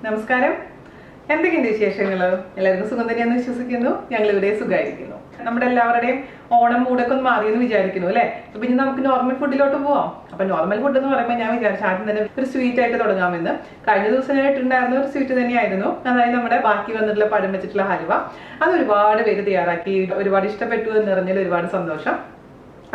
നമസ്കാരം. എന്തൊക്കെയുണ്ട് വിശേഷങ്ങൾ? എല്ലാവർക്കും സുഖം തന്നെയാണെന്ന് വിശ്വസിക്കുന്നു. ഞങ്ങൾ ഇവിടെ സുഖമായിരിക്കുന്നു. നമ്മുടെ എല്ലാവരുടെയും ഓണം മൂടൊക്കെ ഒന്ന് മാറിയെന്ന് വിചാരിക്കുന്നു അല്ലെ? അപ്പൊ ഇനി നമുക്ക് നോർമൽ ഫുഡിലോട്ട് പോവാം. അപ്പൊ നോർമൽ ഫുഡ് എന്ന് പറയുമ്പോൾ ഞാൻ വിചാരിച്ചു ആദ്യം തന്നെ ഒരു സ്വീറ്റ് ആയിട്ട് തുടങ്ങാമെന്ന്. കഴിഞ്ഞ ദിവസം ഞാൻ ഇട്ടുണ്ടായിരുന്ന ഒരു സ്വീറ്റ് തന്നെയായിരുന്നു. അതായത് നമ്മുടെ ബാക്കി വന്നിട്ടുള്ള പഴം വെച്ചിട്ടുള്ള ഹലുവ. അത് ഒരുപാട് പേര് തയ്യാറാക്കി, ഒരുപാട് ഇഷ്ടപ്പെട്ടു എന്ന് പറഞ്ഞാൽ ഒരുപാട് സന്തോഷം.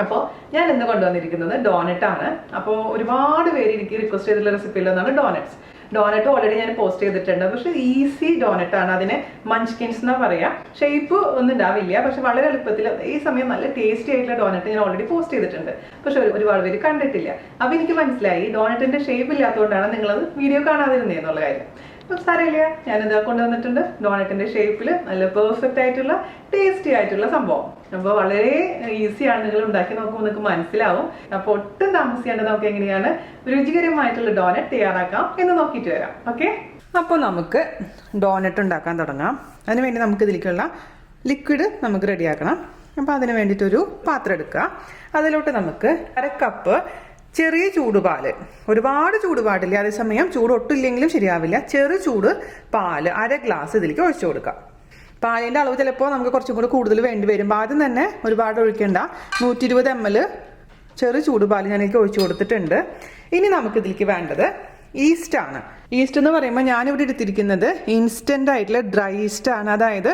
അപ്പോൾ ഞാൻ ഇന്ന് കൊണ്ടുവന്നിരിക്കുന്നത് ഡോനറ്റ് ആണ്. അപ്പോൾ ഒരുപാട് പേര് എനിക്ക് റിക്വസ്റ്റ് ചെയ്തിട്ടുള്ള റെസിപ്പിയിലൊന്നാണ് ഡോനറ്റ്സ്. ഡോനറ്റ് ഓൾറെഡി ഞാൻ പോസ്റ്റ് ചെയ്തിട്ടുണ്ട്. പക്ഷെ ഈസി ഡോനറ്റ് ആണ്. അതിനെ മഞ്ച്കിൻസ് എന്നാ പറയാ. ഷേപ്പ് ഒന്നും ഉണ്ടാവില്ല, പക്ഷെ വളരെ എളുപ്പത്തിൽ ഈ സമയം നല്ല ടേസ്റ്റി ആയിട്ടുള്ള ഡോനറ്റ് ഞാൻ ഓൾറെഡി പോസ്റ്റ് ചെയ്തിട്ടുണ്ട്. പക്ഷെ ഒരുപാട് പേര് കണ്ടിട്ടില്ല. അപ്പൊ എനിക്ക് മനസ്സിലായി ഡോനറ്റിന്റെ ഷേപ്പ് ഇല്ലാത്തതുകൊണ്ടാണ് നിങ്ങളത് വീഡിയോ കാണാതിരുന്നതെന്നുള്ള കാര്യം. സാരമില്ല, ഞാനിതാ കൊണ്ടുവന്നിട്ടുണ്ട് ഡോണറ്റിന്റെ ഷേപ്പിൽ നല്ല പെർഫെക്റ്റ് ആയിട്ടുള്ള ടേസ്റ്റി ആയിട്ടുള്ള സംഭവം. അപ്പോൾ വളരെ ഈസിയാണ്, നിങ്ങൾ ഉണ്ടാക്കി നോക്കുമ്പോൾ നിങ്ങൾക്ക് മനസ്സിലാവും. അപ്പോൾ ഒട്ടും താമസിയാണ്ട് നമുക്ക് എങ്ങനെയാണ് രുചികരമായിട്ടുള്ള ഡോനറ്റ് തയ്യാറാക്കാം എന്ന് നോക്കിയിട്ട് വരാം. ഓക്കെ, അപ്പോൾ നമുക്ക് ഡോനറ്റ് ഉണ്ടാക്കാൻ തുടങ്ങാം. അതിനുവേണ്ടി നമുക്ക് ഇതിലേക്കുള്ള ലിക്വിഡ് നമുക്ക് റെഡിയാക്കണം. അപ്പോൾ അതിന് വേണ്ടിയിട്ടൊരു പാത്രം എടുക്കുക. അതിലോട്ട് നമുക്ക് 1/2 കപ്പ് ചെറിയ ചൂടുപാല്, ഒരുപാട് ചൂട് പാടില്ല, അതേസമയം ചൂട് ഒട്ടില്ലെങ്കിലും ശരിയാവില്ല, ചെറു ചൂട് പാല് 1/2 ഗ്ലാസ് ഇതിലേക്ക് ഒഴിച്ചു കൊടുക്കാം. പാലിന്റെ അളവ് ചിലപ്പോൾ നമുക്ക് കുറച്ചും കൂടി കൂടുതൽ വേണ്ടി വരും. ആദ്യം തന്നെ ഒരുപാട് ഒഴിക്കേണ്ട. 120 ml ചെറു ചൂടുപാല് ഞാനിലേക്ക് ഒഴിച്ചു കൊടുത്തിട്ടുണ്ട്. ഇനി നമുക്ക് ഇതിലേക്ക് വേണ്ടത് ഈസ്റ്റ് ആണ്. ഈസ്റ്റ് എന്ന് പറയുമ്പോൾ ഞാനിവിടെ എടുത്തിരിക്കുന്നത് ഇൻസ്റ്റന്റ് ആയിട്ടുള്ള ഡ്രൈ ഈസ്റ്റ് ആണ്. അതായത്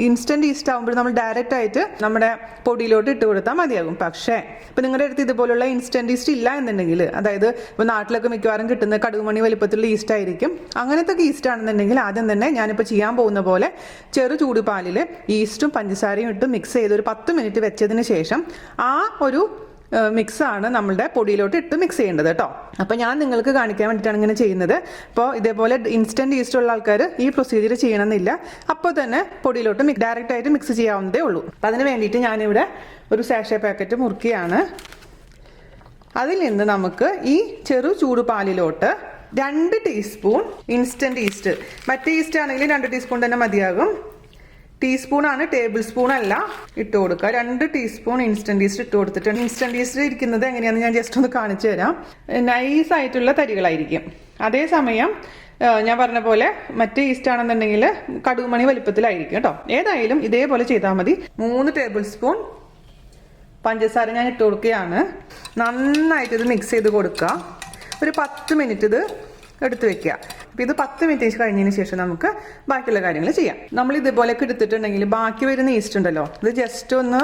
ഇൻസ്റ്റന്റ് ഈസ്റ്റ് ആകുമ്പോൾ നമ്മൾ ഡയറക്റ്റ് ആയിട്ട് നമ്മുടെ പൊടിയിലോട്ട് ഇട്ട് കൊടുത്താൽ മതിയാകും. പക്ഷേ ഇപ്പൊ നിങ്ങളുടെ അടുത്ത് ഇതുപോലുള്ള ഇൻസ്റ്റന്റ് ഈസ്റ്റ് ഇല്ല എന്നുണ്ടെങ്കിൽ, അതായത് ഇപ്പൊ നാട്ടിലൊക്കെ മിക്കവാറും കിട്ടുന്ന കടുകുമണി വലിപ്പത്തിലുള്ള ഈസ്റ്റ് ആയിരിക്കും. അങ്ങനത്തെ ഈസ്റ്റ് ആണെന്നുണ്ടെങ്കിൽ ആദ്യം തന്നെ ഞാനിപ്പോൾ ചെയ്യാൻ പോകുന്ന പോലെ ചെറു ചൂടുപാലിൽ ഈസ്റ്റും പഞ്ചസാരയും ഇട്ട് മിക്സ് ചെയ്ത് ഒരു 10 മിനിറ്റ് വെച്ചതിന് ശേഷം ആ ഒരു മിക്സ് ആണ് നമ്മളുടെ പൊടിയിലോട്ട് ഇട്ട് മിക്സ് ചെയ്യേണ്ടത് കേട്ടോ. അപ്പോൾ ഞാൻ നിങ്ങൾക്ക് കാണിക്കാൻ വേണ്ടിയിട്ടാണ് ഇങ്ങനെ ചെയ്യുന്നത്. അപ്പോൾ ഇതേപോലെ ഇൻസ്റ്റന്റ് ഈസ്റ്റ് ഉള്ള ആൾക്കാർ ഈ പ്രൊസീജിയർ ചെയ്യണമെന്നില്ല. അപ്പോൾ തന്നെ പൊടിയിലോട്ട് ഡയറക്റ്റ് ആയിട്ട് മിക്സ് ചെയ്യാവുന്നതേ ഉള്ളൂ. അപ്പം അതിന് വേണ്ടിയിട്ട് ഞാനിവിടെ ഒരു സാഷേ പാക്കറ്റ് മുറുക്കിയാണ്. അതിൽ നിന്ന് നമുക്ക് ഈ ചെറു ചൂടുപാലിലോട്ട് 2 ടീസ്പൂൺ ഇൻസ്റ്റന്റ് ഈസ്റ്റ്, മറ്റേ ഈസ്റ്റ് ആണെങ്കിൽ 2 ടീസ്പൂൺ തന്നെ മതിയാകും. ടീസ്പൂൺ ആണ്, ടേബിൾ സ്പൂൺ അല്ല, ഇട്ട് കൊടുക്കുക. 2 ടീസ്പൂൺ ഇൻസ്റ്റന്റ് ഈസ്റ്റ് ഇട്ട് കൊടുത്തിട്ടുണ്ട്. ഇൻസ്റ്റന്റ് ഈസ്റ്റ് ഇരിക്കുന്നത് എങ്ങനെയാണെന്ന് ഞാൻ ജസ്റ്റ് ഒന്ന് കാണിച്ചു തരാം. നൈസ് ആയിട്ടുള്ള തരികളായിരിക്കും. അതേസമയം ഞാൻ പറഞ്ഞ പോലെ മറ്റേ ഈസ്റ്റ് ആണെന്നുണ്ടെങ്കിൽ കടുകുമണി വലിപ്പത്തിലായിരിക്കും കേട്ടോ. ഏതായാലും ഇതേപോലെ ചെയ്താൽ മതി. 3 ടേബിൾ സ്പൂൺ പഞ്ചസാര ഞാൻ ഇട്ട് കൊടുക്കുകയാണ്. നന്നായിട്ട് ഇത് മിക്സ് ചെയ്ത് കൊടുക്കുക. ഒരു 10 മിനിറ്റ് ഇത് എടുത്ത് വെക്കുക. അപ്പം ഇത് 10 മിനിറ്റ് കഴിഞ്ഞതിന് ശേഷം നമുക്ക് ബാക്കിയുള്ള കാര്യങ്ങൾ ചെയ്യാം. നമ്മൾ ഇതേപോലെയൊക്കെ എടുത്തിട്ടുണ്ടെങ്കിൽ ബാക്കി വരുന്ന ഈസ്റ്റ് ഉണ്ടല്ലോ, ഇത് ജസ്റ്റ് ഒന്ന്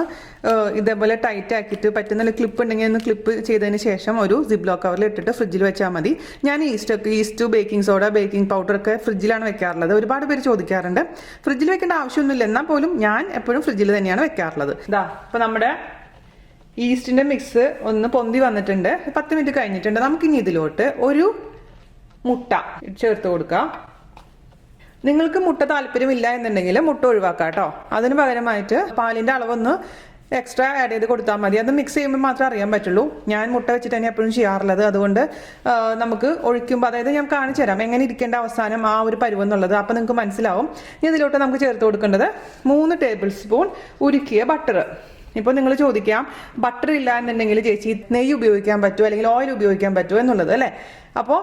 ഇതേപോലെ ടൈറ്റ് ആക്കിയിട്ട് പറ്റുന്ന ക്ലിപ്പ് ഉണ്ടെങ്കിൽ ഒന്ന് ക്ലിപ്പ് ചെയ്തതിന് ശേഷം ഒരു സിപ്ലോ കവറിൽ ഇട്ടിട്ട് ഫ്രിഡ്ജിൽ വെച്ചാൽ മതി. ഞാൻ east, baking soda, baking powder ഒക്കെ ഫ്രിഡ്ജിലാണ് വെക്കാറുള്ളത്. ഒരുപാട് പേര് ചോദിക്കാറുണ്ട്. ഫ്രിഡ്ജിൽ വെക്കേണ്ട ആവശ്യമൊന്നുമില്ല, എന്നാൽ പോലും ഞാൻ എപ്പോഴും ഫ്രിഡ്ജിൽ തന്നെയാണ് വെക്കാറുള്ളത്. ഇതാ ഇപ്പം നമ്മുടെ ഈസ്റ്റിന്റെ മിക്സ് ഒന്ന് പൊന്തി വന്നിട്ടുണ്ട്. 10 മിനിറ്റ് കഴിഞ്ഞിട്ടുണ്ട്. നമുക്കിനി ഇതിലോട്ട് ഒരു മുട്ട ചേർത്ത് കൊടുക്കാം. നിങ്ങൾക്ക് മുട്ട താല്പര്യമില്ല എന്നുണ്ടെങ്കിൽ മുട്ട ഒഴിവാക്കാം കേട്ടോ. അതിന് പകരമായിട്ട് പാലിന്റെ അളവൊന്ന് എക്സ്ട്രാ ആഡ് ചെയ്ത് കൊടുത്താൽ മതി. അത് മിക്സ് ചെയ്യുമ്പോൾ മാത്രമേ അറിയാൻ പറ്റുള്ളൂ. ഞാൻ മുട്ട വെച്ചിട്ട് തന്നെ എപ്പോഴും ചെയ്യാറുള്ളത്. അതുകൊണ്ട് നമുക്ക് ഒഴിക്കുമ്പോൾ, അതായത് ഞാൻ കാണിച്ചു തരാം എങ്ങനെ ഇരിക്കേണ്ട അവസാനം ആ ഒരു പരുവെന്നുള്ളത്. അപ്പം നിങ്ങൾക്ക് മനസ്സിലാവും. ഇതിലോട്ട് നമുക്ക് ചേർത്ത് കൊടുക്കേണ്ടത് 3 ടേബിൾ സ്പൂൺ ഉരുക്കിയ ബട്ടർ. ഇപ്പോൾ നിങ്ങൾ ചോദിക്കാം, ബട്ടർ ഇല്ല എന്നുണ്ടെങ്കിൽ ചേച്ചി നെയ്യ് ഉപയോഗിക്കാൻ പറ്റുമോ അല്ലെങ്കിൽ ഓയിൽ ഉപയോഗിക്കാൻ പറ്റുമോ എന്നുള്ളത് അല്ലേ. അപ്പോൾ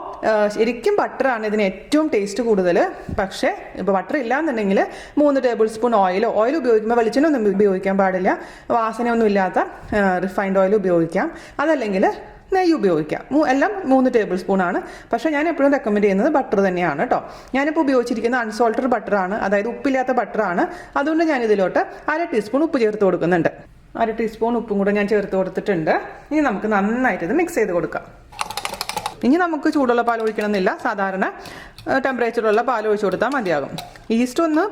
ശരിക്കും ബട്ടറാണ് ഇതിന് ഏറ്റവും ടേസ്റ്റ് കൂടുതൽ. പക്ഷേ ഇപ്പോൾ ബട്ടർ ഇല്ല എന്നുണ്ടെങ്കിൽ 3 ടേബിൾ സ്പൂൺ ഓയിൽ ഉപയോഗിക്കുമ്പോൾ വെളിച്ചെണ്ണ ഒന്നും ഉപയോഗിക്കാൻ പാടില്ല. വാസനയൊന്നും ഇല്ലാത്ത റിഫൈൻഡ് ഓയിൽ ഉപയോഗിക്കാം. അതല്ലെങ്കിൽ നെയ്യ് ഉപയോഗിക്കാം. എല്ലാം 3 ടേബിൾ സ്പൂൺ ആണ്. പക്ഷേ ഞാൻ എപ്പോഴും റെക്കമെൻഡ് ചെയ്യുന്നത് ബട്ടർ തന്നെയാണ് കേട്ടോ. ഞാനിപ്പോൾ ഉപയോഗിച്ചിരിക്കുന്നത് അൺസോൾട്ടഡ് ബട്ടറാണ്, അതായത് ഉപ്പില്ലാത്ത ബട്ടറാണ്. അതുകൊണ്ട് ഞാൻ ഇതിലോട്ട് 1/2 ടീസ്പൂൺ ഉപ്പ് ചേർത്ത് കൊടുക്കുന്നുണ്ട്. 1/2 ടീസ്പൂൺ ഉപ്പും കൂടെ ഞാൻ ചേർത്ത് കൊടുത്തിട്ടുണ്ട്. ഇനി നമുക്ക് നന്നായിട്ട് ഇത് മിക്സ് ചെയ്ത് കൊടുക്കാം. ഇനി നമുക്ക് ചൂടുള്ള പാൽ ഒഴിക്കണമെന്നില്ല, സാധാരണ ടെമ്പറേച്ചറുള്ള പാൽ ഒഴിച്ചു കൊടുത്താൽ മതിയാകും. ഈസ്റ്റ് ഒന്ന്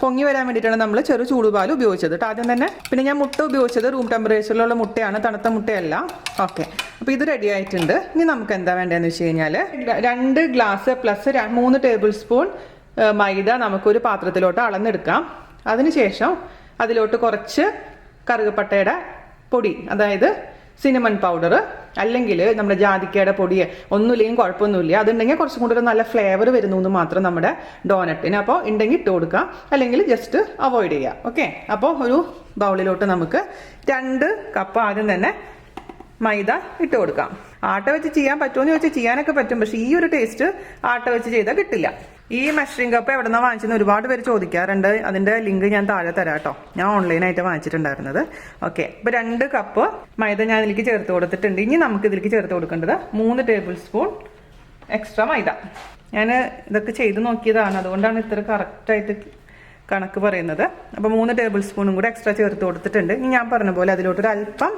പൊങ്ങി വരാൻ വേണ്ടിയിട്ടാണ് നമ്മൾ ചെറു ചൂടുപാൽ ഉപയോഗിച്ചത് കേട്ടോ ആദ്യം തന്നെ. പിന്നെ ഞാൻ മുട്ട ഉപയോഗിച്ചത് റൂം ടെമ്പറേച്ചറിലുള്ള മുട്ടയാണ്, തണുത്ത മുട്ടയല്ല. ഓക്കെ, അപ്പോൾ ഇത് റെഡി ആയിട്ടുണ്ട്. ഇനി നമുക്ക് എന്താ വേണ്ടതെന്ന് വെച്ച് കഴിഞ്ഞാൽ 2 ഗ്ലാസ് പ്ലസ് 3 ടേബിൾ സ്പൂൺ മൈദ നമുക്കൊരു പാത്രത്തിലോട്ട് അളന്നെടുക്കാം. അതിനുശേഷം അതിലോട്ട് കുറച്ച് കറുകപ്പട്ടയുടെ പൊടി, അതായത് സിനമൺ പൗഡർ, അല്ലെങ്കിൽ നമ്മുടെ ജാതിക്കയുടെ പൊടി, ഒന്നുമില്ലെങ്കിൽ കുഴപ്പമൊന്നുമില്ല. അതുണ്ടെങ്കിൽ കുറച്ചും കൂടി ഒരു നല്ല ഫ്ലേവർ വരുന്നു എന്ന് മാത്രം നമ്മുടെ ഡോനറ്റിന്. അപ്പോൾ ഉണ്ടെങ്കിൽ ഇട്ട് കൊടുക്കുക, അല്ലെങ്കിൽ ജസ്റ്റ് അവോയ്ഡ് ചെയ്യുക. ഓക്കെ, അപ്പോൾ ഒരു ബൗളിലോട്ട് നമുക്ക് 2 കപ്പ് ആദ്യം തന്നെ മൈദ ഇട്ട് കൊടുക്കാം. ആട്ട വെച്ച് ചെയ്യാൻ പറ്റുമോ എന്ന് ചോദിച്ചാൽ ചെയ്യാനൊക്കെ പറ്റും. പക്ഷെ ഈ ഒരു ടേസ്റ്റ് ആട്ട വെച്ച് ചെയ്താൽ കിട്ടില്ല. ഈ മെഷറിംഗ് കപ്പ് എവിടെ നിന്നാണ് വാങ്ങിച്ചെന്ന് ഒരുപാട് പേര് ചോദിക്കാറുണ്ട്. അതിന്റെ ലിങ്ക് ഞാൻ താഴെ തരാം കേട്ടോ. ഞാൻ ഓൺലൈനായിട്ട് വാങ്ങിച്ചിട്ടുണ്ടായിരുന്നത്. ഓക്കെ, അപ്പോൾ 2 കപ്പ് മൈദ ഞാൻ ഇതിലേക്ക് ചേർത്ത് കൊടുത്തിട്ടുണ്ട്. ഇനി നമുക്ക് ഇതിലേക്ക് ചേർത്ത് കൊടുക്കേണ്ടത് 3 ടേബിൾ സ്പൂൺ എക്സ്ട്രാ മൈദ. ഞാൻ ഇതൊക്കെ ചെയ്ത് നോക്കിയതാണ്, അതുകൊണ്ടാണ് ഇത്ര കറക്റ്റായിട്ട് കണക്ക് പറയുന്നത്. അപ്പോൾ 3 ടേബിൾ സ്പൂണും കൂടെ എക്സ്ട്രാ ചേർത്ത് കൊടുത്തിട്ടുണ്ട്. ഇനി ഞാൻ പറഞ്ഞ പോലെ അതിലോട്ടൊരു അല്പം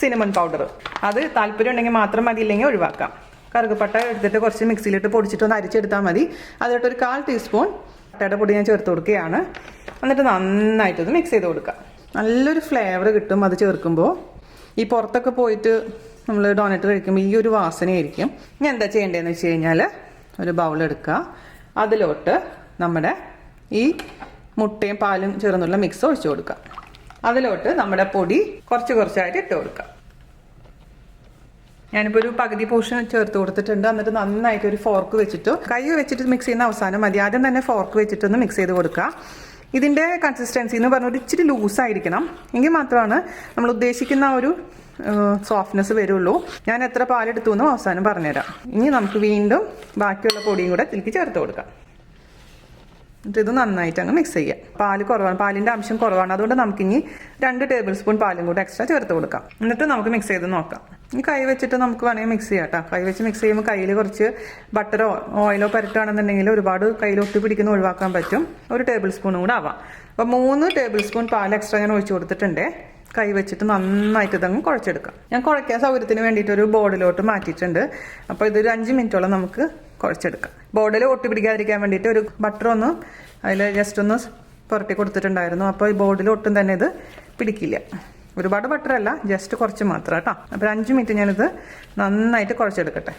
സിനമൺ പൗഡർ, അത് താല്പര്യം ഉണ്ടെങ്കിൽ മാത്രം മതി, ഇല്ലെങ്കിൽ ഒഴിവാക്കാം. കറുകപ്പട്ട എടുത്തിട്ട് കുറച്ച് മിക്സിയിലിട്ട് പൊടിച്ചിട്ട് ഒന്ന് അരിച്ചെടുത്താൽ മതി. അതിലോട്ടൊരു 1/4 ടീസ്പൂൺ പട്ടയുടെ പൊടി ഞാൻ ചേർത്ത് കൊടുക്കുകയാണ്. എന്നിട്ട് നന്നായിട്ടത് മിക്സ് ചെയ്ത് കൊടുക്കാം. നല്ലൊരു ഫ്ലേവർ കിട്ടും അത് ചേർക്കുമ്പോൾ. ഈ പുറത്തൊക്കെ പോയിട്ട് നമ്മൾ ഡോണറ്റ് കഴിക്കുമ്പോൾ ഈ ഒരു വാസനയായിരിക്കും. ഇനി എന്താ ചെയ്യേണ്ടതെന്ന് വെച്ച് കഴിഞ്ഞാൽ ഒരു ബൗൾ എടുക്കുക. അതിലോട്ട് നമ്മുടെ ഈ മുട്ടയും പാലും ചേർന്നുള്ള മിക്സ് ഒഴിച്ചു കൊടുക്കുക. അതിലോട്ട് നമ്മുടെ പൊടി കുറച്ചായിട്ട് ഇട്ട് കൊടുക്കുക. ഞാനിപ്പോൾ ഒരു പകുതി പോർഷൻ ചേർത്ത് കൊടുത്തിട്ടുണ്ട്. എന്നിട്ട് നന്നായിട്ട് ഒരു ഫോർക്ക് വെച്ചിട്ട് കൈ വെച്ചിട്ട് മിക്സ് ചെയ്യുന്ന അവസാനം മതി. ആദ്യം തന്നെ ഫോർക്ക് വെച്ചിട്ടൊന്ന് മിക്സ് ചെയ്ത് കൊടുക്കുക. ഇതിൻ്റെ കൺസിസ്റ്റൻസി എന്ന് പറഞ്ഞാൽ ഇച്ചിരി ലൂസായിരിക്കണം, എങ്കിൽ മാത്രമാണ് നമ്മൾ ഉദ്ദേശിക്കുന്ന ഒരു സോഫ്റ്റ്നെസ് വരുള്ളൂ. ഞാൻ എത്ര പാലെടുത്തു എന്നും അവസാനം പറഞ്ഞുതരാം. ഇനി നമുക്ക് വീണ്ടും ബാക്കിയുള്ള പൊടിയും കൂടെ ഇതിലേക്ക് ചേർത്ത് കൊടുക്കാം. എന്നിട്ട് ഇത് നന്നായിട്ട് അങ്ങ് മിക്സ് ചെയ്യാം. പാല് കുറവാണ്, പാലിൻ്റെ അംശം കുറവാണ്, അതുകൊണ്ട് നമുക്കിനി 2 ടേബിൾ സ്പൂൺ പാലും കൂടെ എക്സ്ട്രാ ചേർത്ത് കൊടുക്കാം. എന്നിട്ട് നമുക്ക് മിക്സ് ചെയ്ത് നോക്കാം. ഇനി കൈ വെച്ചിട്ട് നമുക്ക് വേണമെങ്കിൽ മിക്സ് ചെയ്യാം കേട്ടോ. കൈ വെച്ച് മിക്സ് ചെയ്യുമ്പോൾ കയ്യിൽ കുറച്ച് ബട്ടറോ ഓയിലോ പരട്ടുകയാണെന്നുണ്ടെങ്കിൽ ഒരുപാട് കയ്യിൽ ഒട്ടി പിടിക്കുന്ന ഒഴിവാക്കാൻ പറ്റും. 1 ടേബിൾ സ്പൂണും കൂടെ ആവാം. അപ്പോൾ 3 ടേബിൾ സ്പൂൺ പാൽ എക്സ്ട്രാ ഞാൻ ഒഴിച്ചു കൊടുത്തിട്ടുണ്ട്. കൈ വെച്ചിട്ട് നന്നായിട്ട് ഇതങ്ങ് കുഴച്ചെടുക്കാം. ഞാൻ കുഴയ്ക്കാൻ സൗകര്യത്തിന് വേണ്ടിയിട്ട് ഒരു ബോർഡിലോട്ട് മാറ്റിയിട്ടുണ്ട്. അപ്പോൾ ഇതൊരു 5 മിനിറ്റോളം നമുക്ക് കുഴച്ചെടുക്കാം. ബോർഡിൽ ഒട്ടി പിടിക്കാതിരിക്കാൻ വേണ്ടിയിട്ട് ഒരു ബട്ടർ ഒന്ന് അതിൽ ജസ്റ്റ് ഒന്ന് പുരട്ടി കൊടുത്തിട്ടുണ്ടായിരുന്നു. അപ്പോൾ ഈ ബോർഡിൽ ഒട്ടും തന്നെ ഇത് പിടിക്കില്ല. ഒരുപാട് ബട്ടറല്ല, ജസ്റ്റ് കുറച്ച് മാത്രം കേട്ടോ. അപ്പോൾ 5 മിനിറ്റ് ഞാനിത് നന്നായിട്ട് കുഴച്ചെടുക്കട്ടെ.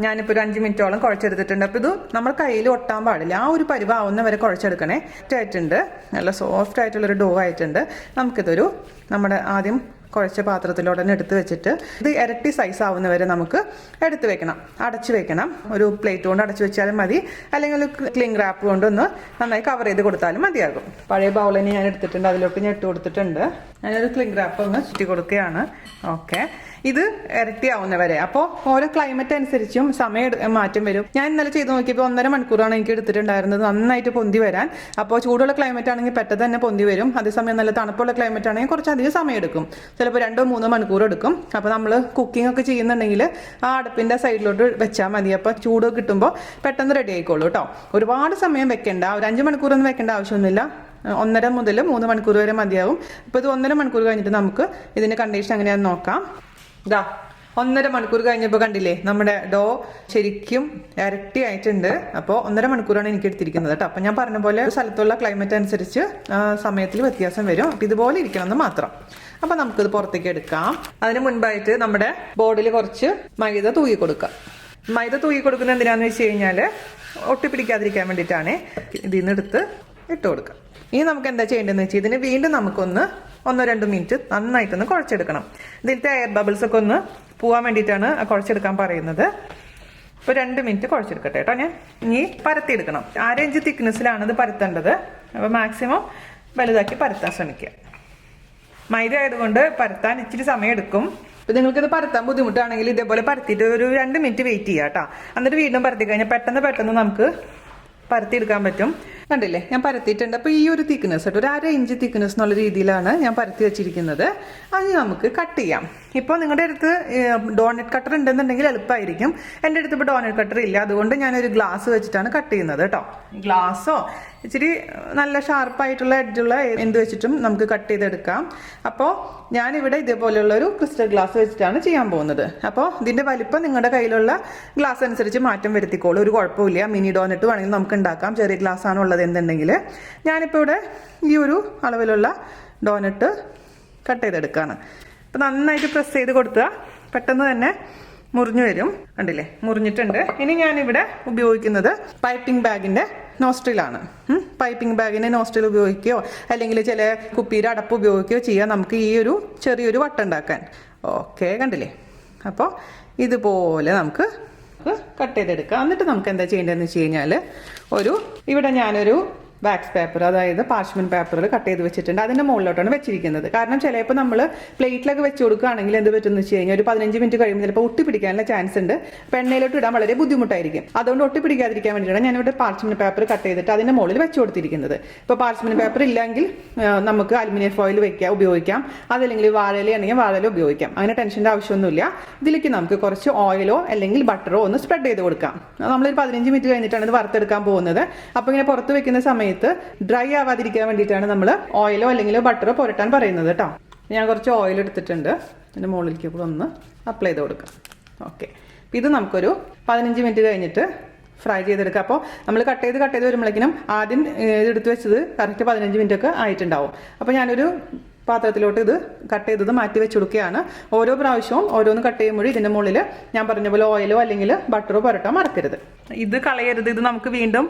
ഞാനിപ്പോൾ ഒരു 5 മിനിറ്റോളം കുഴച്ചെടുത്തിട്ടുണ്ട്. അപ്പോൾ ഇത് നമ്മൾ കയ്യിൽ ഒട്ടാൻ പാടില്ല, ആ ഒരു പരിവാവുന്ന വരെ കുഴച്ചെടുക്കണേ. ആയിട്ടുണ്ട്, നല്ല സോഫ്റ്റ് ആയിട്ടുള്ളൊരു ഡോ ആയിട്ടുണ്ട്. നമുക്കിതൊരു നമ്മുടെ ആദ്യം കുഴച്ച പാത്രത്തിലോട്ട് തന്നെ എടുത്ത് വെച്ചിട്ട് ഇത് ഇരട്ടി സൈസ് ആവുന്നവരെ നമുക്ക് എടുത്ത് വെക്കണം, അടച്ചു വെക്കണം. ഒരു പ്ലേറ്റ് കൊണ്ട് അടച്ചു വെച്ചാലും മതി, അല്ലെങ്കിൽ ക്ലിംഗ് റാപ്പ് കൊണ്ടൊന്ന് നന്നായി കവർ ചെയ്ത് കൊടുത്താലും മതിയാകും. പഴയ ബൗളിനെ ഞാൻ എടുത്തിട്ടുണ്ട്, അതിലോട്ട് ഞാൻ ഇട്ട് കൊടുത്തിട്ടുണ്ട്. ഞാനൊരു ക്ലിംഗ് റാപ്പ് ഒന്ന് ചുറ്റി കൊടുക്കുകയാണ്. ഓക്കെ, ഇത് ഇരട്ടിയാവുന്നവരെ. അപ്പോൾ ഓരോ ക്ലൈമറ്റ് അനുസരിച്ചും സമയം മാറ്റം വരും. ഞാൻ ഇന്നലെ ചെയ്ത് നോക്കിയപ്പോൾ 1.5 മണിക്കൂറാണ് എനിക്ക് എടുത്തിട്ടുണ്ടായിരുന്നത് നന്നായിട്ട് പൊന്തി വരാൻ. അപ്പോൾ ചൂടുള്ള ക്ലൈമറ്റ് ആണെങ്കിൽ പെട്ടെന്ന് തന്നെ പൊന്തി വരും. അതേസമയം നല്ല തണുപ്പുള്ള ക്ലൈമറ്റ് ആണെങ്കിൽ കുറച്ചധികം സമയം എടുക്കും, ചിലപ്പോൾ 2-3 മണിക്കൂർ എടുക്കും. അപ്പോൾ നമ്മൾ കുക്കിംഗ് ഒക്കെ ചെയ്യുന്നുണ്ടെങ്കിൽ ആ അടുപ്പിൻ്റെ സൈഡിലോട്ട് വെച്ചാൽ മതി. അപ്പോൾ ചൂട് കിട്ടുമ്പോൾ പെട്ടെന്ന് റെഡി ആയിക്കോളൂ കേട്ടോ. ഒരുപാട് സമയം വെക്കേണ്ട, ഒരു 5 മണിക്കൂറൊന്നും വെക്കേണ്ട ആവശ്യമൊന്നുമില്ല. 1.5 മുതൽ 3 മണിക്കൂർ വരെ മതിയാവും. ഇപ്പോൾ ഇത് 1.5 മണിക്കൂർ കഴിഞ്ഞിട്ട് നമുക്ക് ഇതിൻ്റെ കണ്ടീഷൻ എങ്ങനെയാണെന്ന് നോക്കാം. 1.5 മണിക്കൂർ കഴിഞ്ഞപ്പോൾ കണ്ടില്ലേ, നമ്മുടെ ഡോ ശരിക്കും ഇരട്ടി ആയിട്ടുണ്ട്. അപ്പോൾ 1.5 മണിക്കൂറാണ് എനിക്ക് എടുത്തിരിക്കുന്നത് കേട്ടോ. അപ്പം ഞാൻ പറഞ്ഞ പോലെ സ്ഥലത്തുള്ള ക്ലൈമറ്റ് അനുസരിച്ച് സമയത്തിൽ വ്യത്യാസം വരും. അപ്പം ഇതുപോലെ ഇരിക്കണമെന്ന് മാത്രം. അപ്പം നമുക്കിത് പുറത്തേക്ക് എടുക്കാം. അതിന് മുൻപായിട്ട് നമ്മുടെ ബോർഡിൽ കുറച്ച് മൈദ തൂക്കി കൊടുക്കാം. മൈദ തൂക്കി കൊടുക്കുന്നത് എന്തിനാന്ന് വെച്ച് കഴിഞ്ഞാൽ ഒട്ടിപ്പിടിക്കാതിരിക്കാൻ വേണ്ടിയിട്ടാണ്. ഇതിൽ നിന്ന് എടുത്ത് ഇട്ട് കൊടുക്കാം. ഇനി നമുക്ക് എന്താ ചെയ്യേണ്ടതെന്ന് വെച്ചാൽ ഇതിന് വീണ്ടും നമുക്കൊന്ന് 1-2 മിനിറ്റ് നന്നായിട്ടൊന്ന് കുഴച്ചെടുക്കണം. ഇതിലത്തെ എയർ ബബിൾസ് ഒക്കെ ഒന്ന് പോകാൻ വേണ്ടിയിട്ടാണ് കുഴച്ചെടുക്കാൻ പറയുന്നത്. ഇപ്പോൾ 2 മിനിറ്റ് കുഴച്ചെടുക്കട്ടെ കേട്ടോ. ഞാൻ ഇനി പരത്തിയെടുക്കണം. 1/2 ഇഞ്ച് തിക്നെസ്സിലാണ് ഇത് പരത്തേണ്ടത്. അപ്പോൾ മാക്സിമം വലുതാക്കി പരത്താൻ ശ്രമിക്കുക. മൈദ ആയതുകൊണ്ട് പരത്താൻ ഇച്ചിരി സമയം എടുക്കും. അപ്പോൾ നിങ്ങൾക്കിത് പരത്താൻ ബുദ്ധിമുട്ടാണെങ്കിൽ ഇതേപോലെ പരത്തിയിട്ട് ഒരു 2 മിനിറ്റ് വെയിറ്റ് ചെയ്യുക കേട്ടോ. എന്നിട്ട് വീണ്ടും പരത്തി കഴിഞ്ഞാൽ പെട്ടെന്ന് നമുക്ക് പരത്തിയെടുക്കാൻ പറ്റും. കണ്ടില്ലേ, ഞാൻ പരത്തിയിട്ടുണ്ട്. അപ്പോൾ ഈ ഒരു തിക്നെസ് ഒരു 1/2 ഇഞ്ച് തിക്നെസ് എന്നുള്ള രീതിയിലാണ് ഞാൻ പരത്തി വെച്ചിരിക്കുന്നത്. അത് നമുക്ക് കട്ട് ചെയ്യാം. ഇപ്പോൾ നിങ്ങളുടെ അടുത്ത് ഡോണറ്റ് കട്ടർ ഉണ്ടെന്നുണ്ടെങ്കിൽ എളുപ്പമായിരിക്കും. എൻ്റെ അടുത്ത് ഇപ്പോൾ ഡോണറ്റ് കട്ടർ ഇല്ല, അതുകൊണ്ട് ഞാനൊരു ഗ്ലാസ് വെച്ചിട്ടാണ് കട്ട് ചെയ്യുന്നത് കേട്ടോ. ഗ്ലാസ്സോ ഇച്ചിരി നല്ല ഷാർപ്പായിട്ടുള്ള എഡ്ജുള്ള എന്ത് വെച്ചിട്ടും നമുക്ക് കട്ട് ചെയ്തെടുക്കാം. അപ്പോൾ ഞാനിവിടെ ഇതേപോലെയുള്ളൊരു ക്രിസ്റ്റൽ ഗ്ലാസ് വെച്ചിട്ടാണ് ചെയ്യാൻ പോകുന്നത്. അപ്പോൾ ഇതിൻ്റെ വലിപ്പം നിങ്ങളുടെ കയ്യിലുള്ള ഗ്ലാസ് അനുസരിച്ച് മാറ്റം വരുത്തിക്കോളൂ, ഒരു കുഴപ്പമില്ല. മിനി ഡോണറ്റ് വേണമെങ്കിൽ നമുക്ക് ഉണ്ടാക്കാം. ചെറിയ ഗ്ലാസ് ആണുള്ളത് എന്നുണ്ടെങ്കിൽ ഞാനിപ്പോൾ ഇവിടെ ഈ ഒരു അളവിലുള്ള ഡോണറ്റ് കട്ട് ചെയ്തെടുക്കുകയാണ്. അപ്പോൾ നന്നായിട്ട് പ്രസ് ചെയ്ത് കൊടുത്താൽ പെട്ടെന്ന് തന്നെ മുറിഞ്ഞു വരും. കണ്ടില്ലേ, മുറിഞ്ഞിട്ടുണ്ട്. ഇനി ഞാനിവിടെ ഉപയോഗിക്കുന്നത് പൈപ്പിംഗ് ബാഗിൻ്റെ നോസ്ട്രിലാണ്. പൈപ്പിംഗ് ബാഗിൻ്റെ നോസ്ട്രിൽ ഉപയോഗിക്കുകയോ അല്ലെങ്കിൽ ചില കുപ്പിയുടെ അടപ്പ് ഉപയോഗിക്കുകയോ ചെയ്യാം നമുക്ക് ഈ ഒരു ചെറിയൊരു വട്ടം ഉണ്ടാക്കാൻ. ഓക്കെ, കണ്ടില്ലേ. അപ്പോൾ ഇതുപോലെ നമുക്ക് കട്ട് ചെയ്തെടുക്കാം. എന്നിട്ട് നമുക്ക് എന്താ ചെയ്യേണ്ടതെന്ന് വെച്ച് കഴിഞ്ഞാൽ ഇവിടെ ഞാനൊരു വാക്സ് പേപ്പർ, അതായത് പാർച്ച്മെന്റ് പേപ്പറിൽ കട്ട് ചെയ്ത് വെച്ചിട്ടുണ്ട്. അതിന്റെ മുകളിലോട്ടാണ് വെച്ചിരിക്കുന്നത്. കാരണം ചിലപ്പോൾ നമ്മൾ പ്ലേറ്റിലൊക്കെ വെച്ച് കൊടുക്കുകയാണെങ്കിൽ എന്ത് പറ്റുമെന്ന് വെച്ച് കഴിഞ്ഞാൽ ഒരു 15 മിനിറ്റ് കഴിയുമ്പോൾ ചിലപ്പോൾ ഒട്ടിപ്പിടിക്കാനുള്ള ചാൻസ് ഉണ്ട്. അപ്പോൾ എണ്ണയിലോട്ട് ഇടാൻ വളരെ ബുദ്ധിമുട്ടായിരിക്കും. അതുകൊണ്ട് ഒട്ടിപ്പിടിക്കാതിരിക്കാൻ വേണ്ടിയിട്ടാണ് ഞാനിവിടെ പാർച്ച്മെന്റ് പേപ്പർ കട്ട് ചെയ്തിട്ട് അതിന്റെ മുകളിൽ വെച്ച് കൊടുത്തിരിക്കുന്നത്. ഇപ്പോൾ പാർച്ച്മെന്റ് പേപ്പർ ഇല്ലെങ്കിൽ നമുക്ക് അലുമിനിയം ഫോയിൽ ഉപയോഗിക്കാം. അതല്ലെങ്കിൽ വാഴയിലാണെങ്കിൽ വാഴയില ഉപയോഗിക്കാം. അങ്ങനെ ടെൻഷൻ്റെ ആവശ്യമൊന്നുമില്ല. ഇതിലേക്ക് നമുക്ക് കുറച്ച് ഓയിലോ അല്ലെങ്കിൽ ബട്ടറോ ഒന്ന് സ്പ്രെഡ് ചെയ്ത് കൊടുക്കാം. നമ്മളൊരു 15 മിനിറ്റ് കഴിഞ്ഞിട്ടാണ് ഇത് വറുത്തെടുക്കാൻ പോകുന്നത്. അപ്പോൾ ഇങ്ങനെ പുറത്ത് വെക്കുന്ന സമയത്ത് ഡ്രൈ ആവാതിരിക്കാൻ വേണ്ടിയിട്ടാണ് നമ്മൾ ഓയിലോ അല്ലെങ്കിൽ ബട്ടറോ പുരട്ടാൻ പറയുന്നത് കേട്ടോ. ഞാൻ കുറച്ച് ഓയിൽ എടുത്തിട്ടുണ്ട്. ഇതിൻ്റെ മുകളിലേക്ക് കൂടെ ഒന്ന് അപ്ലൈ ചെയ്ത് കൊടുക്കാം. ഓക്കെ, ഇത് നമുക്കൊരു 15 മിനിറ്റ് കഴിഞ്ഞിട്ട് ഫ്രൈ ചെയ്തെടുക്കാം. അപ്പോൾ നമ്മൾ കട്ട് ചെയ്ത് വരുമ്പോഴേക്കും ആദ്യം എടുത്ത് വെച്ചത് കറക്റ്റ് 15 മിനിറ്റ് ഒക്കെ ആയിട്ടുണ്ടാവും. അപ്പോൾ ഞാനൊരു പാത്രത്തിലോട്ട് ഇത് കട്ട് ചെയ്തത് മാറ്റി വെച്ച് കൊടുക്കുകയാണ്. ഓരോ പ്രാവശ്യവും ഓരോന്ന് കട്ട് ചെയ്യുമ്പോഴും ഇതിൻ്റെ മുകളിൽ ഞാൻ പറഞ്ഞ പോലെ ഓയിലോ അല്ലെങ്കിൽ ബട്ടറോ പുരട്ടാൻ മറക്കരുത്. ഇത് കളയരുത്. ഇത് നമുക്ക് വീണ്ടും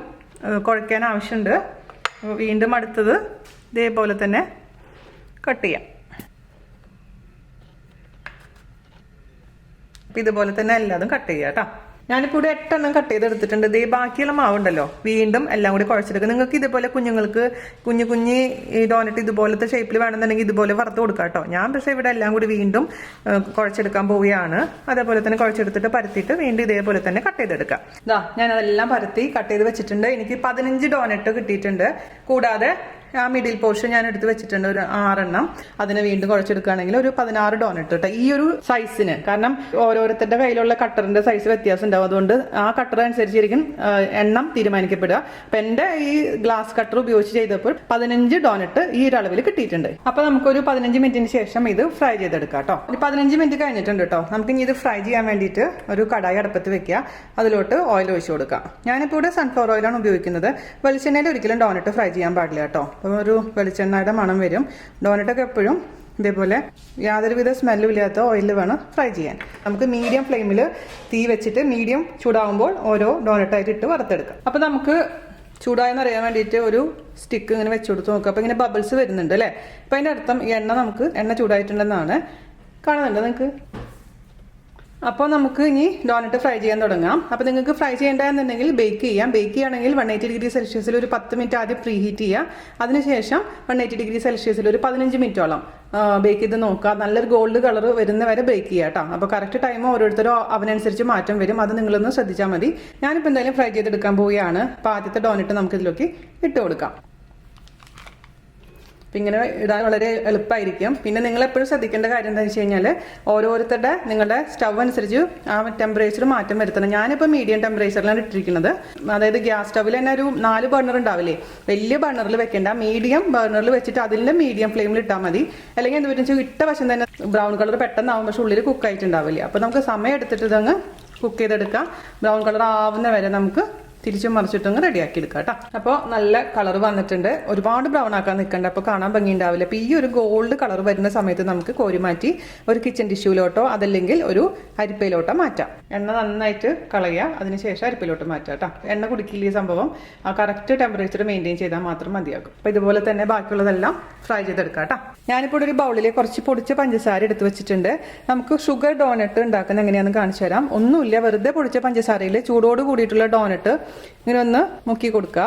കുഴയ്ക്കാൻ ആവശ്യമുണ്ട്. വീണ്ടും അടുത്തത് ഇതേപോലെ തന്നെ കട്ട് ചെയ്യാം. അപ്പം ഇതുപോലെ തന്നെ എല്ലാതും കട്ട് ചെയ്യാം കേട്ടോ. ഞാനിപ്പോൾ ഇവിടെ 8 എണ്ണം കട്ട് ചെയ്തെടുത്തിട്ടുണ്ട്. ഇതേ ബാക്കിയുള്ള മാവുണ്ടല്ലോ വീണ്ടും എല്ലാം കൂടി കുഴച്ചെടുക്കുക. നിങ്ങൾക്ക് ഇതുപോലെ കുഞ്ഞുങ്ങൾക്ക് കുഞ്ഞു ഡോനറ്റ് ഇതുപോലത്തെ ഷേപ്പിൽ വേണമെന്നുണ്ടെങ്കിൽ ഇതുപോലെ വറുത്ത് കൊടുക്കാം കേട്ടോ. ഞാൻ പക്ഷേ ഇവിടെ എല്ലാം കൂടി വീണ്ടും കുഴച്ചെടുക്കാൻ പോവുകയാണ്. അതേപോലെ തന്നെ കുഴച്ചെടുത്തിട്ട് പരത്തിയിട്ട് വീണ്ടും ഇതേപോലെ തന്നെ കട്ട് ചെയ്തെടുക്കാം. ഇതാ ഞാനതെല്ലാം പരത്തി കട്ട് ചെയ്ത് വെച്ചിട്ടുണ്ട്. എനിക്ക് 15 ഡോനറ്റ് കിട്ടിയിട്ടുണ്ട്. കൂടാതെ ആ മിഡിൽ പോർഷൻ ഞാൻ എടുത്ത് വെച്ചിട്ടുണ്ട് ഒരു 6 എണ്ണം. അതിനെ വീണ്ടും കുഴച്ചെടുക്കുകയാണെങ്കിൽ ഒരു 16 ഡോനറ്റ് കേട്ടോ ഈ ഒരു സൈസിന്. കാരണം ഓരോരുത്തരുടെ കയ്യിലുള്ള കട്ടറിന്റെ സൈസ് വ്യത്യാസം ഉണ്ടാവും. അതുകൊണ്ട് ആ കട്ടർ അനുസരിച്ചിരിക്കും എണ്ണം തീരുമാനിക്കപ്പെടുക. അപ്പം എൻ്റെ ഈ ഗ്ലാസ് കട്ടർ ഉപയോഗിച്ച് ചെയ്തപ്പോൾ 15 ഡോനറ്റ് ഈ ഒരു അളവിൽ കിട്ടിയിട്ടുണ്ട്. അപ്പോൾ നമുക്കൊരു 15 മിനിറ്റിന് ശേഷം ഇത് ഫ്രൈ ചെയ്തെടുക്കാം കേട്ടോ. ഒരു 15 മിനിറ്റ് കഴിഞ്ഞിട്ടുണ്ട് കേട്ടോ. നമുക്ക് ഇനി ഇത് ഫ്രൈ ചെയ്യാൻ വേണ്ടിയിട്ട് ഒരു കടായി അടുപ്പത്ത് വെക്കുക. അതിലോട്ട് ഓയിൽ ഒഴിച്ച് കൊടുക്കാം. ഞാനിപ്പോൾ ഇവിടെ സൺഫ്ലവർ ഓയിലാണ് ഉപയോഗിക്കുന്നത്. വെളിച്ചെണ്ണയിൽ ഒരിക്കലും ഡോനറ്റ് ഫ്രൈ ചെയ്യാൻ പാടില്ല കേട്ടോ. അപ്പോൾ ഒരു വെളിച്ചെണ്ണയുടെ മണം വരും. ഡോനറ്റൊക്കെ എപ്പോഴും ഇതേപോലെ യാതൊരുവിധ സ്മെല്ലും ഇല്ലാത്ത ഓയിലിൽ വേണം ഫ്രൈ ചെയ്യാൻ. നമുക്ക് മീഡിയം ഫ്ലെയിമിൽ തീ വെച്ചിട്ട് മീഡിയം ചൂടാകുമ്പോൾ ഓരോ ഡോനറ്റായിട്ട് ഇട്ട് വറുത്തെടുക്കാം. അപ്പോൾ നമുക്ക് ചൂടായെന്ന് അറിയാൻ വേണ്ടിയിട്ട് ഒരു സ്റ്റിക്ക് ഇങ്ങനെ വെച്ച് കൊടുത്ത് നോക്കുക. അപ്പോൾ ഇങ്ങനെ ബബിൾസ് വരുന്നുണ്ട് അല്ലേ. അപ്പോൾ അതിൻ്റെ അർത്ഥം എണ്ണ ചൂടായിട്ടുണ്ടെന്നാണ്. കാണുന്നുണ്ടോ നിങ്ങൾക്ക്? അപ്പോൾ നമുക്ക് ഇനി ഡോനറ്റ് ഫ്രൈ ചെയ്യാൻ തുടങ്ങാം. അപ്പോൾ നിങ്ങൾക്ക് ഫ്രൈ ചെയ്യേണ്ടതെന്നുണ്ടെങ്കിൽ ബേക്ക് ചെയ്യാം. ബേക്ക് ചെയ്യുകയാണെങ്കിൽ 180 ഡിഗ്രി സെൽഷ്യസിൽ ഒരു 10 മിനിറ്റ് ആദ്യം പ്രീ ഹീറ്റ് ചെയ്യുക. അതിനുശേഷം 180 ഡിഗ്രി സെൽഷ്യസിൽ ഒരു 15 മിനിറ്റോളം ബേക്ക് ചെയ്ത് നോക്കുക. നല്ലൊരു ഗോൾഡ് കളർ വരുന്ന വരെ ബേക്ക് ചെയ്യുക കേട്ടോ. അപ്പോൾ കറക്റ്റ് ടൈം ഓരോരുത്തരും അവനനുസരിച്ച് മാറ്റം വരും. അത് നിങ്ങളൊന്ന് ശ്രദ്ധിച്ചാൽ മതി. ഞാനിപ്പോൾ എന്തായാലും ഫ്രൈ ചെയ്തെടുക്കാൻ പോവുകയാണ്. അപ്പോൾ ആദ്യത്തെ ഡോനറ്റ് നമുക്ക് ഇതിലേക്ക് ഇട്ട് കൊടുക്കാം. അപ്പം ഇങ്ങനെ ഇടാൻ വളരെ എളുപ്പമായിരിക്കും. പിന്നെ നിങ്ങൾ എപ്പോഴും ശ്രദ്ധിക്കേണ്ട കാര്യം എന്താണെന്ന് വെച്ച് കഴിഞ്ഞാൽ ഓരോരുത്തരുടെ നിങ്ങളുടെ സ്റ്റവ് അനുസരിച്ച് ആ ടെമ്പറേച്ചർ മാറ്റം വരുത്തണം. ഞാനിപ്പോൾ മീഡിയം ടെമ്പറേച്ചറിലാണ് ഇട്ടിരിക്കുന്നത്. അതായത് ഗ്യാസ് സ്റ്റവിൽ തന്നെ ഒരു 4 ബർണർ ഉണ്ടാവില്ലേ, വലിയ ബർണറിൽ വെക്കേണ്ട, മീഡിയം ബർണറിൽ വെച്ചിട്ട് അതിൻ്റെ മീഡിയം ഫ്ലെയിമിൽ ഇട്ടാൽ മതി. അല്ലെങ്കിൽ എന്താ വെച്ചാൽ ഇട്ട വശം തന്നെ ബ്രൗൺ കളർ പെട്ടെന്നാവും, പക്ഷെ ഉള്ളിൽ കുക്കായിട്ടുണ്ടാവില്ലേ. അപ്പോൾ നമുക്ക് സമയം എടുത്തിട്ട് ഇതങ്ങ് കുക്ക് ചെയ്തെടുക്കാം. ബ്രൗൺ കളർ ആവുന്ന വരെ നമുക്ക് തിരിച്ചും മറിച്ചിട്ടങ്ങ് റെഡിയാക്കി എടുക്കാം കേട്ടോ. അപ്പോൾ നല്ല കളർ വന്നിട്ടുണ്ട്. ഒരുപാട് ബ്രൗൺ ആക്കാൻ നിൽക്കണ്ട, അപ്പോൾ കാണാൻ ഭംഗി ഉണ്ടാവില്ല. അപ്പോൾ ഈ ഒരു ഗോൾഡ് കളർ വരുന്ന സമയത്ത് നമുക്ക് കോരി മാറ്റി ഒരു കിച്ചൺ ടിഷ്യൂലോട്ടോ അതല്ലെങ്കിൽ ഒരു അരിപ്പയിലോട്ടോ മാറ്റാം. എണ്ണ നന്നായിട്ട് കളയുക, അതിനുശേഷം അരിപ്പയിലോട്ട് മാറ്റാം കേട്ടോ. എണ്ണ കുടിക്കില്ല ഈ സംഭവം. ആ കറക്റ്റ് ടെമ്പറേച്ചർ മെയിൻറ്റെയിൻ ചെയ്താൽ മാത്രം മതിയാകും. അപ്പോൾ ഇതുപോലെ തന്നെ ബാക്കിയുള്ളതെല്ലാം ഫ്രൈ ചെയ്തെടുക്കാം കേട്ടോ. ഞാനിപ്പോൾ ഒരു ബൗളിൽ കുറച്ച് പൊടിച്ച പഞ്ചസാര എടുത്ത് വെച്ചിട്ടുണ്ട്. നമുക്ക് ഷുഗർ ഡോനറ്റ് ഉണ്ടാക്കുന്ന എങ്ങനെയാണെന്ന് കാണിച്ചു തരാം. ഒന്നുമില്ല, വെറുതെ പൊടിച്ച പഞ്ചസാരയിൽ ചൂടോട് കൂടിയിട്ടുള്ള ഡോനറ്റ് ഇങ്ങനെ ഒന്ന് മുക്കി കൊടുക്കുക.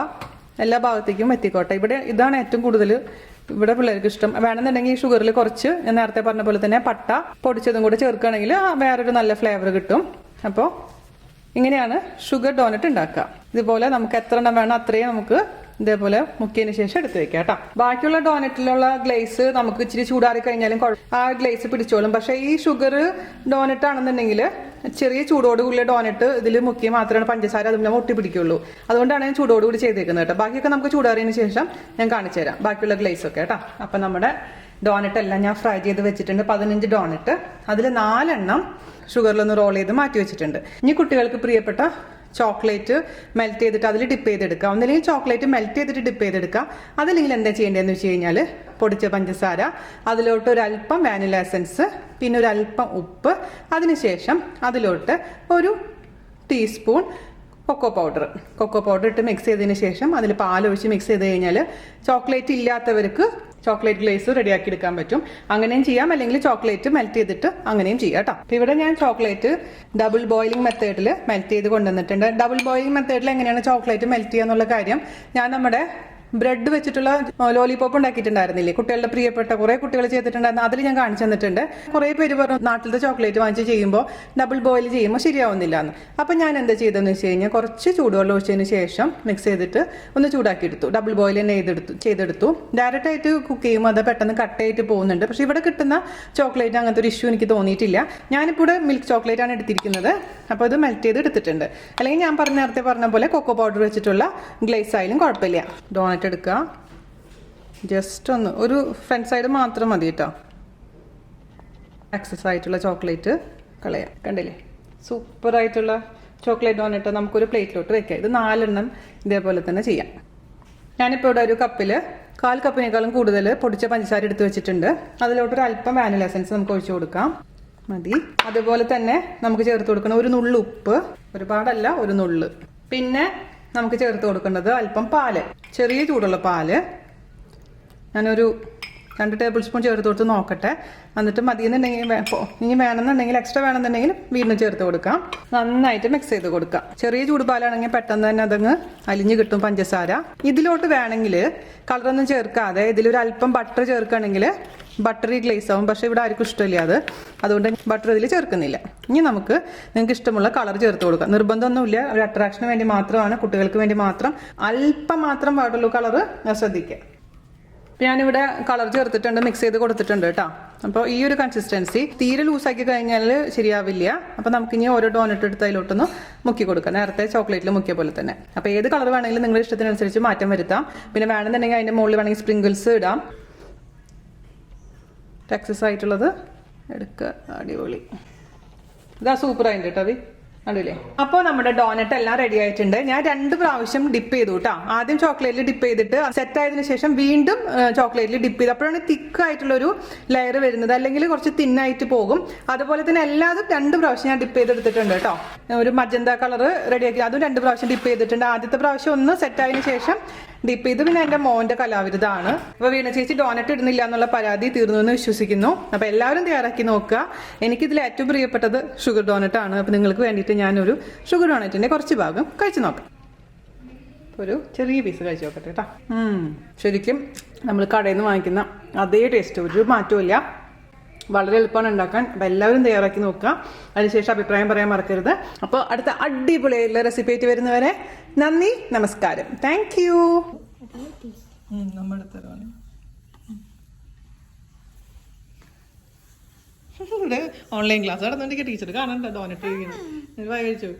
എല്ലാ ഭാഗത്തേക്കും എത്തിക്കോട്ടെ. ഇതാണ് ഏറ്റവും കൂടുതൽ ഇവിടെ പിള്ളേർക്ക് ഇഷ്ടം. വേണമെന്നുണ്ടെങ്കിൽ ഈ ഷുഗറിൽ കുറച്ച് ഞാൻ നേരത്തെ പറഞ്ഞ പോലെ തന്നെ പട്ട പൊടിച്ചതും കൂടെ ചേർക്കുകയാണെങ്കിൽ വേറൊരു നല്ല ഫ്ലേവർ കിട്ടും. അപ്പോൾ ഇങ്ങനെയാണ് ഷുഗർ ഡോനറ്റ് ഉണ്ടാക്കുക. ഇതുപോലെ നമുക്ക് എത്ര എണ്ണം വേണം അത്രയും നമുക്ക് ഇതേപോലെ മുക്കിയതിന് ശേഷം എടുത്ത് വെക്കാം കേട്ടോ. ബാക്കിയുള്ള ഡോനറ്റിലുള്ള ഗ്ലേസ് നമുക്ക് ഇച്ചിരി ചൂടാറി കഴിഞ്ഞാലും ആ ഗ്ലേസ് പിടിച്ചോളും. പക്ഷേ ഈ ഷുഗർ ഡോനറ്റ് ആണെന്നുണ്ടെങ്കിൽ ചെറിയ ചൂടോടുകൂടിയ ഡോനറ്റ് ഇതിൽ മുക്കിയ മാത്രമാണ് പഞ്ചസാര അതിൽ ഒട്ടി പിടിക്കുള്ളൂ. അതുകൊണ്ടാണ് ഞാൻ ചൂടോടുകൂടി ചെയ്തേക്കുന്നത് കേട്ടോ. ബാക്കിയൊക്കെ നമുക്ക് ചൂടാറിയതിന് ശേഷം ഞാൻ കാണിച്ചു തരാം ബാക്കിയുള്ള ഗ്ലേസ് ഒക്കെ കേട്ടോ. അപ്പം നമ്മുടെ ഡോനറ്റ് എല്ലാം ഞാൻ ഫ്രൈ ചെയ്ത് വെച്ചിട്ടുണ്ട്. 15 ഡോനറ്റ്, അതിൽ 4 എണ്ണം ഷുഗറിലൊന്ന് റോൾ ചെയ്ത് മാറ്റി വെച്ചിട്ടുണ്ട്. ഇനി കുട്ടികൾക്ക് പ്രിയപ്പെട്ട ചോക്ലേറ്റ് മെൽറ്റ് ചെയ്തിട്ട് അതിൽ ഡിപ്പ് ചെയ്തെടുക്കുക. ഒന്നില്ലെങ്കിൽ ചോക്ലേറ്റ് മെൽറ്റ് ചെയ്തിട്ട് ഡിപ്പ് ചെയ്തെടുക്കുക. അതല്ലെങ്കിൽ എന്താ ചെയ്യേണ്ടതെന്ന് വെച്ച് കഴിഞ്ഞാൽ പൊടിച്ച പഞ്ചസാര, അതിലോട്ട് ഒരല്പം വാനില എസൻസ്, പിന്നെ ഒരല്പം ഉപ്പ്, അതിനുശേഷം അതിലോട്ട് ഒരു ടീസ്പൂൺ കൊക്കോ പൗഡർ ഇട്ട് മിക്സ് ചെയ്തതിന് ശേഷം അതിൽ പാലൊഴിച്ച് മിക്സ് ചെയ്ത് കഴിഞ്ഞാൽ ചോക്ലേറ്റ് ഇല്ലാത്തവർക്ക് ചോക്ലേറ്റ് ഗ്ലേസ് റെഡിയാക്കി എടുക്കാൻ പറ്റും. അങ്ങനെയും ചെയ്യാം, അല്ലെങ്കിൽ ചോക്ലേറ്റ് മെൽറ്റ് ചെയ്തിട്ട് അങ്ങനെയും ചെയ്യാം കേട്ടോ. അപ്പോൾ ഇവിടെ ഞാൻ ചോക്ലേറ്റ് ഡബിൾ ബോയിലിംഗ് മെത്തേഡിൽ മെൽറ്റ് ചെയ്ത് കൊണ്ടുവന്നിട്ടുണ്ട്. ഡബിൾ ബോയിലിംഗ് മെത്തേഡിൽ എങ്ങനെയാണ് ചോക്ലേറ്റ് മെൽറ്റ് ചെയ്യുക എന്നുള്ള കാര്യം ഞാൻ നമ്മുടെ ബ്രെഡ് വെച്ചിട്ടുള്ള ലോലിപോപ്പ് ഉണ്ടാക്കിയിട്ടുണ്ടായിരുന്നില്ലേ, കുട്ടികളുടെ പ്രിയപ്പെട്ട കുറേ കുട്ടികൾ ചെയ്തിട്ടുണ്ടായിരുന്നു. അതിൽ ഞാൻ കാണിച്ചു തന്നിട്ടുണ്ട്. കുറേ പേര് പറഞ്ഞു നാട്ടിലത്തെ ചോക്ലേറ്റ് വാങ്ങിച്ച് ചെയ്യുമ്പോൾ ഡബിൾ ബോയിൽ ചെയ്യുമ്പോൾ ശരിയാവുന്നില്ല എന്ന്. അപ്പം ഞാൻ എന്താ ചെയ്തതെന്ന് വെച്ച് കഴിഞ്ഞാൽ കുറച്ച് ചൂടുവെള്ളം ഒഴിച്ചതിന് ശേഷം മിക്സ് ചെയ്തിട്ട് ഒന്ന് ചൂടാക്കി എടുത്തു. ഡബിൾ ബോയിൽ തന്നെ ചെയ്തെടുത്തു. ഡയറക്റ്റ് ആയിട്ട് കുക്ക് ചെയ്യുമ്പോൾ അത് പെട്ടെന്ന് കട്ടായിട്ട് പോകുന്നുണ്ട്. പക്ഷേ ഇവിടെ കിട്ടുന്ന ചോക്ലേറ്റ് അങ്ങനത്തെ ഒരു ഇഷ്യൂ എനിക്ക് തോന്നിയിട്ടില്ല. ഞാനിപ്പോൾ ഇവിടെ മിൽക്ക് ചോക്ലേറ്റ് ആണ് എടുത്തിരിക്കുന്നത്. അപ്പോൾ അത് മെൽറ്റ് ചെയ്ത് എടുത്തിട്ടുണ്ട്. അല്ലെങ്കിൽ ഞാൻ നേരത്തെ പറഞ്ഞ പോലെ കൊക്കോ പൗഡർ വെച്ചിട്ടുള്ള ഗ്ലേസ് ആയാലും കുഴപ്പമില്ല. ഡോണറ്റ് എടുക്കുക. ജസ്റ്റ് ഒരു ഫ്രണ്ട് സൈഡ് മാത്രം മതി കേട്ടോ. എക്സസ് ആയിട്ടുള്ള ചോക്ലേറ്റ് കളയാം. കണ്ടില്ലേ, സൂപ്പറായിട്ടുള്ള ചോക്ലേറ്റ് ഡോണറ്റ് നമുക്കൊരു പ്ലേറ്റിലോട്ട് വെക്കാം. ഇത് 4 എണ്ണം ഇതേപോലെ തന്നെ ചെയ്യാം. ഞാനിപ്പോൾ ഇവിടെ ഒരു കപ്പിൽ 1/4 കപ്പിനേക്കാളും കൂടുതൽ പൊടിച്ച പഞ്ചസാര എടുത്ത് വെച്ചിട്ടുണ്ട്. അതിലോട്ടൊരു അല്പം വാനില എസൻസ് നമുക്ക് ഒഴിച്ചു കൊടുക്കാം. മതി. അതുപോലെ തന്നെ നമുക്ക് ചേർത്ത് കൊടുക്കണം ഒരു നുള്ളു ഉപ്പ്, ഒരുപാടല്ല, ഒരു നുള്ളു. പിന്നെ നമുക്ക് ചേർത്ത് കൊടുക്കേണ്ടത് അല്പം പാല്, ചെറിയ ചൂടുള്ള പാല്. ഞാനൊരു 2 ടേബിൾ സ്പൂൺ ചേർത്ത് കൊടുത്ത് നോക്കട്ടെ. എന്നിട്ട് മതിയെന്നുണ്ടെങ്കിൽ ഇനി വേണമെന്നുണ്ടെങ്കിൽ എക്സ്ട്രാ വേണമെന്നുണ്ടെങ്കിൽ വീണ്ടും ചേർത്ത് കൊടുക്കാം. നന്നായിട്ട് മിക്സ് ചെയ്ത് കൊടുക്കാം. ചെറിയ ചൂടുപാലാണെങ്കിൽ പെട്ടെന്ന് തന്നെ അതങ്ങ് അലിഞ്ഞ് കിട്ടും പഞ്ചസാര. ഇതിലോട്ട് വേണമെങ്കിൽ കളറൊന്നും ചേർക്കാതെ ഇതിലൊരു അല്പം ബട്ടർ ചേർക്കുകയാണെങ്കിൽ ബട്ടറി ഗ്ലേസ് ആവും. പക്ഷേ ഇവിടെ ആർക്കും ഇഷ്ടമില്ല അത്, അതുകൊണ്ട് ബട്ടർ ഇതിൽ ചേർക്കുന്നില്ല. ഇനി നമുക്ക് നിങ്ങൾക്ക് ഇഷ്ടമുള്ള കളർ ചേർത്ത് കൊടുക്കാം. നിർബന്ധമൊന്നുമില്ല, ഒരു അട്രാക്ഷന് വേണ്ടി മാത്രമാണ്, കുട്ടികൾക്ക് വേണ്ടി മാത്രം. അല്പം മാത്രം പാടുള്ളൂ കളറ്, ശ്രദ്ധിക്കുക. ഞാനിവിടെ കളർ ചേർത്തിട്ടുണ്ട്, മിക്സ് ചെയ്ത് കൊടുത്തിട്ടുണ്ട് കേട്ടോ. അപ്പോൾ ഈ ഒരു കൺസിസ്റ്റൻസി തീരെ ലൂസാക്കി കഴിഞ്ഞാൽ ശരിയാവില്ല. അപ്പോൾ നമുക്കിനി ഓരോ ഡോണറ്റ് എടുത്ത് അതിലോട്ടൊന്ന് മുക്കി കൊടുക്കാം, നേരത്തെ ചോക്ലേറ്റിൽ മുക്കിയ പോലെ തന്നെ. അപ്പോൾ ഏത് കളർ വേണമെങ്കിലും നിങ്ങളുടെ ഇഷ്ടത്തിനനുസരിച്ച് മാറ്റം വരുത്താം. പിന്നെ വേണമെന്നുണ്ടെങ്കിൽ അതിൻ്റെ മുകളിൽ വേണമെങ്കിൽ സ്പ്രിങ്കിൾസ് ഇടാം. എക്സസ് ആയിട്ടുള്ളത് എടുക്കുക. അടിപൊളി, ഇതാ സൂപ്പറായിട്ട് കേട്ടോ അത്. അടിപൊളി. അപ്പോൾ നമ്മുടെ ഡോണറ്റ് എല്ലാം റെഡി ആയിട്ടുണ്ട്. ഞാൻ 2 പ്രാവശ്യം ഡിപ്പ് ചെയ്തു കേട്ടോ. ആദ്യം ചോക്ലേറ്റിൽ ഡിപ്പ് ചെയ്തിട്ട് സെറ്റ് ആയതിനു ശേഷം വീണ്ടും ചോക്ലേറ്റിൽ ഡിപ്പ് ചെയ്തു. അപ്പോഴാണ് തിക്കായിട്ടുള്ളൊരു ലെയർ വരുന്നത്, അല്ലെങ്കിൽ കുറച്ച് തിന്നായിട്ട് പോകും. അതുപോലെ തന്നെ എല്ലാതും 2 പ്രാവശ്യം ഞാൻ ഡിപ്പ് ചെയ്തെടുത്തിട്ടുണ്ട് കേട്ടോ. ഒരു മജന്ത കളർ റെഡിയാക്കി അതും 2 പ്രാവശ്യം ഡിപ്പ് ചെയ്തിട്ടുണ്ട്. ആദ്യത്തെ പ്രാവശ്യം ഒന്ന് സെറ്റ് ആയതിനു ശേഷം ഡിപ്പ് ചെയ്ത്. പിന്നെ എൻ്റെ മോൻ്റെ കലാവിരുതാണ്. അപ്പോൾ വീണ ചേച്ചി ഡോണറ്റ് ഇടുന്നില്ല എന്നുള്ള പരാതി തീർന്നു എന്ന് വിശ്വസിക്കുന്നു. അപ്പോൾ എല്ലാവരും തയ്യാറാക്കി നോക്കുക. എനിക്കിതിൽ ഏറ്റവും പ്രിയപ്പെട്ടത് ഷുഗർ ഡോണറ്റ് ആണ്. അപ്പോൾ നിങ്ങൾക്ക് വേണ്ടിയിട്ട് ഞാനൊരു ഷുഗർ ഡോണറ്റിൻ്റെ കുറച്ച് ഭാഗം കഴിച്ചു നോക്കാം. ഒരു ചെറിയ പീസ് കഴിച്ചു നോക്കട്ടെ കേട്ടോ. ശരിക്കും നമ്മൾ കടയിൽ നിന്ന് വാങ്ങിക്കുന്ന അതേ ടേസ്റ്റ്, ഒരു മാറ്റവും ഇല്ല. വളരെ എളുപ്പമാണ് ഉണ്ടാക്കാൻ. അപ്പോൾ എല്ലാവരും തയ്യാറാക്കി നോക്കുക. അതിനുശേഷം അഭിപ്രായം പറയാൻ മറക്കരുത്. അപ്പോൾ അടുത്ത അടിപൊളിയായിട്ടുള്ള റെസിപ്പി ആയിട്ട് വരുന്നവരെ നന്ദി, നമസ്കാരം. Thank you. ഇവിടെ ഓൺലൈൻ ക്ലാസ് നടന്നുണ്ടെങ്കിൽ ടീച്ചർ കാണണ്ട ഡോണറ്റ് കഴിച്ചു.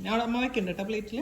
ഞാൻ അമ്മ വയ്ക്കണ്ട കേട്ടോ പ്ലേറ്റിൽ.